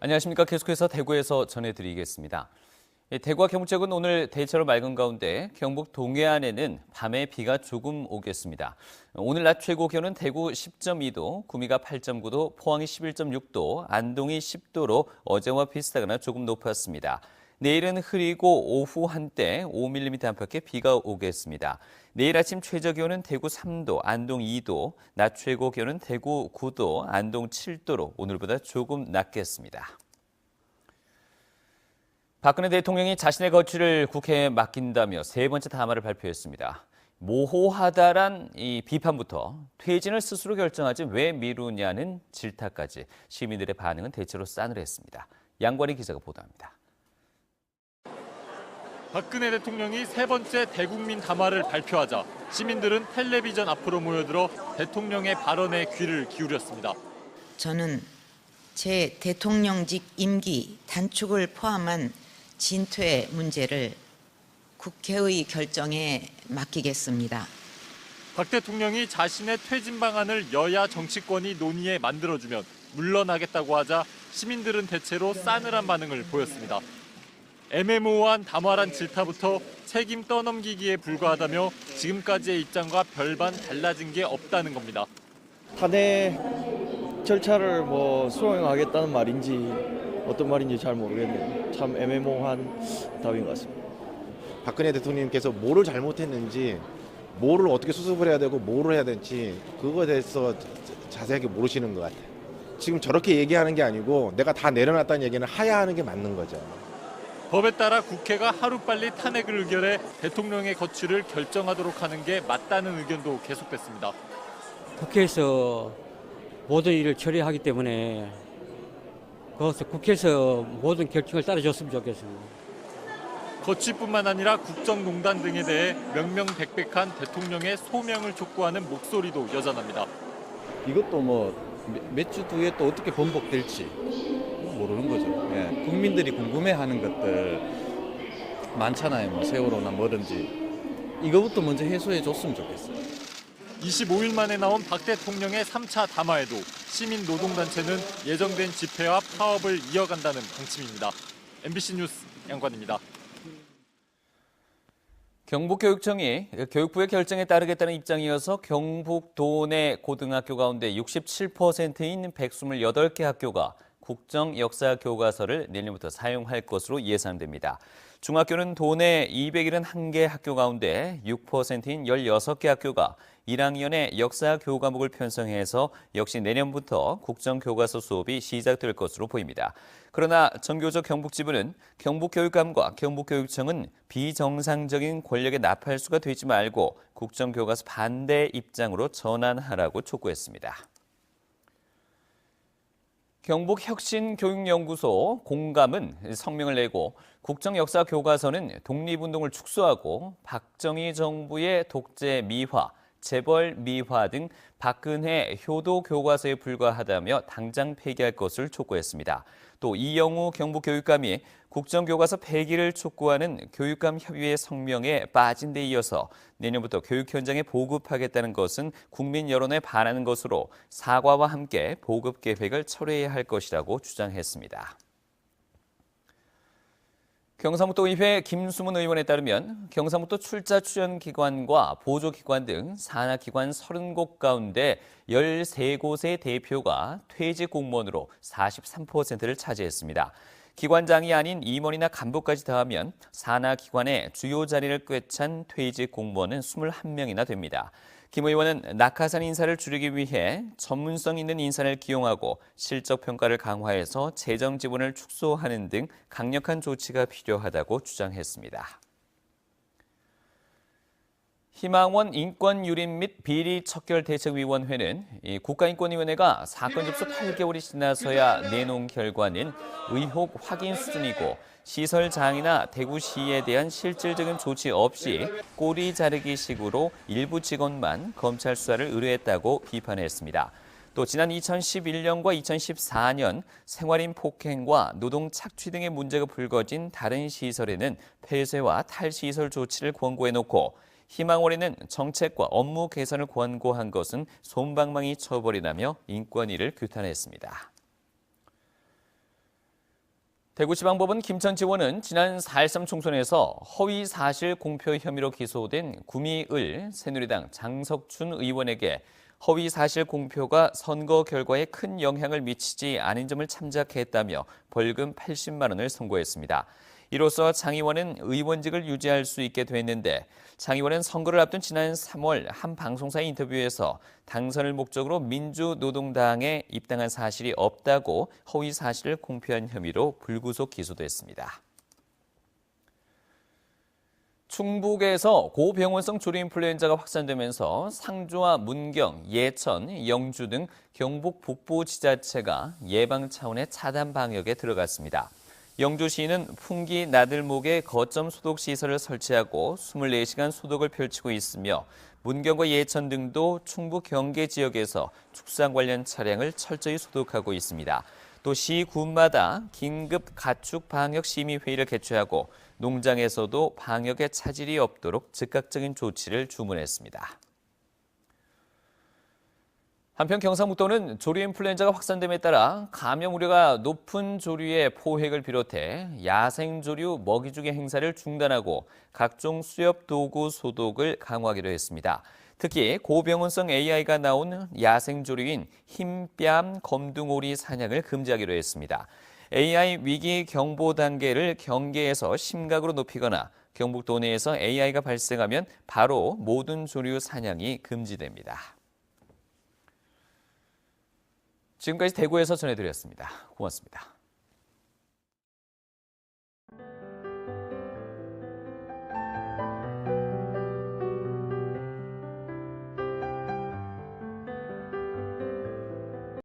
안녕하십니까. 계속해서 대구에서 전해드리겠습니다. 대구와 경북 지역은 오늘 대체로 맑은 가운데 경북 동해안에는 밤에 비가 조금 오겠습니다. 오늘 낮 최고 기온은 대구 10.2도, 구미가 8.9도, 포항이 11.6도, 안동이 10도로 어제와 비슷하거나 조금 높았습니다. 내일은 흐리고 오후 한때 5mm 안팎의 비가 오겠습니다. 내일 아침 최저 기온은 대구 3도, 안동 2도, 낮 최고 기온은 대구 9도, 안동 7도로 오늘보다 조금 낮겠습니다. 박근혜 대통령이 자신의 거취를 국회에 맡긴다며 세 번째 담화를 발표했습니다. 모호하다란 이 비판부터 퇴진을 스스로 결정하지 왜 미루냐는 질타까지 시민들의 반응은 대체로 싸늘했습니다. 양관희 기자가 보도합니다. 박근혜 대통령이 세 번째 대국민 담화를 발표하자 시민들은 텔레비전 앞으로 모여들어 대통령의 발언에 귀를 기울였습니다. 저는 제 대통령직 임기 단축을 포함한 진퇴 문제를 국회의 결정에 맡기겠습니다. 박 대통령이 자신의 퇴진 방안을 여야 정치권이 논의에 만들어주면 물러나겠다고 하자 시민들은 대체로 싸늘한 반응을 보였습니다. 애매모호한 담화란 질타부터 책임 떠넘기기에 불과하다며 지금까지의 입장과 별반 달라진 게 없다는 겁니다. 탄핵 절차를 수행하겠다는 말인지 어떤 말인지 잘 모르겠네요. 참 애매모호한 답인 것 같습니다. 박근혜 대통령님께서 뭐를 잘못했는지, 뭐를 어떻게 수습을 해야 되고 뭐를 해야 될지 그거에 대해서 자세하게 모르시는 것 같아요. 지금 저렇게 얘기하는 게 아니고 내가 다 내려놨다는 얘기는 하야하는 게 맞는 거죠. 법에 따라 국회가 하루빨리 탄핵을 의결해 대통령의 거취를 결정하도록 하는 게 맞다는 의견도 계속됐습니다. 국회에서 모든 일을 처리하기 때문에 그것을 국회에서 모든 결정을 따라줬으면 좋겠습니다. 거취뿐만 아니라 국정농단 등에 대해 명명백백한 대통령의 소명을 촉구하는 목소리도 여전합니다. 이것도 몇 주 뒤에 또 어떻게 번복될지 모르는 거죠. 예, 국민들이 궁금해하는 것들 많잖아요. 세월호나 뭐든지 이거부터 먼저 해소해 줬으면 좋겠어요. 25일 만에 나온 박 대통령의 3차 담화에도 시민노동단체는 예정된 집회와 파업을 이어간다는 방침입니다. MBC 뉴스 양관입니다. 경북교육청이 교육부의 결정에 따르겠다는 입장이어서 경북 도내 고등학교 가운데 67%인 128개 학교가 국정 역사 교과서를 내년부터 사용할 것으로 예상됩니다. 중학교는 도내 271개 학교 가운데 6%인 16개 학교가 1학년에 역사 교과목을 편성해서 역시 내년부터 국정 교과서 수업이 시작될 것으로 보입니다. 그러나 정교조 경북지부는 경북교육감과 경북교육청은 비정상적인 권력의 나팔수가 되지 말고 국정 교과서 반대 입장으로 전환하라고 촉구했습니다. 경북혁신교육연구소 공감은 성명을 내고 국정역사 교과서는 독립운동을 축소하고 박정희 정부의 독재 미화, 재벌 미화 등 박근혜 효도 교과서에 불과하다며 당장 폐기할 것을 촉구했습니다. 또 이영우 경북교육감이 국정교과서 폐기를 촉구하는 교육감 협의회 성명에 빠진 데 이어서 내년부터 교육 현장에 보급하겠다는 것은 국민 여론에 반하는 것으로 사과와 함께 보급 계획을 철회해야 할 것이라고 주장했습니다. 경상북도의회 김수문 의원에 따르면 경상북도 출자 출연기관과 보조기관 등 산하기관 30곳 가운데 13곳의 대표가 퇴직 공무원으로 43%를 차지했습니다. 기관장이 아닌 임원이나 간부까지 더하면 산하기관의 주요 자리를 꿰찬 퇴직 공무원은 21명이나 됩니다. 김 의원은 낙하산 인사를 줄이기 위해 전문성 있는 인사를 기용하고 실적 평가를 강화해서 재정 지원을 축소하는 등 강력한 조치가 필요하다고 주장했습니다. 희망원 인권유린 및 비리 척결대책위원회는 국가인권위원회가 사건 접수 8개월이 지나서야 내놓은 결과는 의혹 확인 수준이고 시설 장애나 대구시에 대한 실질적인 조치 없이 꼬리 자르기식으로 일부 직원만 검찰 수사를 의뢰했다고 비판했습니다. 또 지난 2011년과 2014년 생활인 폭행과 노동 착취 등의 문제가 불거진 다른 시설에는 폐쇄와 탈시설 조치를 권고해놓고 희망원에는 정책과 업무 개선을 권고한 것은 솜방망이 처벌이라며 인권위를 규탄했습니다. 대구지방법원 김천지원은 지난 4.13 총선에서 허위 사실 공표 혐의로 기소된 구미을 새누리당 장석춘 의원에게 허위 사실 공표가 선거 결과에 큰 영향을 미치지 않은 점을 참작했다며 벌금 80만 원을 선고했습니다. 이로써 장 의원은 의원직을 유지할 수 있게 됐는데 장 의원은 선거를 앞둔 지난 3월 한 방송사의 인터뷰에서 당선을 목적으로 민주노동당에 입당한 사실이 없다고 허위 사실을 공표한 혐의로 불구속 기소됐습니다. 충북에서 고병원성 조류인플루엔자가 확산되면서 상주와 문경, 예천, 영주 등 경북 북부 지자체가 예방 차원의 차단 방역에 들어갔습니다. 영주시는 풍기 나들목에 거점 소독 시설을 설치하고 24시간 소독을 펼치고 있으며 문경과 예천 등도 충북 경계 지역에서 축산 관련 차량을 철저히 소독하고 있습니다. 또 시 군마다 긴급 가축 방역 심의 회의를 개최하고 농장에서도 방역에 차질이 없도록 즉각적인 조치를 주문했습니다. 한편 경상북도는 조류 인플루엔자가 확산됨에 따라 감염 우려가 높은 조류의 포획을 비롯해 야생 조류 먹이주기 행사를 중단하고 각종 수렵 도구 소독을 강화하기로 했습니다. 특히 고병원성 AI가 나온 야생 조류인 흰뺨 검둥오리 사냥을 금지하기로 했습니다. AI 위기 경보 단계를 경계에서 심각으로 높이거나 경북도 내에서 AI가 발생하면 바로 모든 조류 사냥이 금지됩니다. 지금까지 대구에서 전해드렸습니다. 고맙습니다.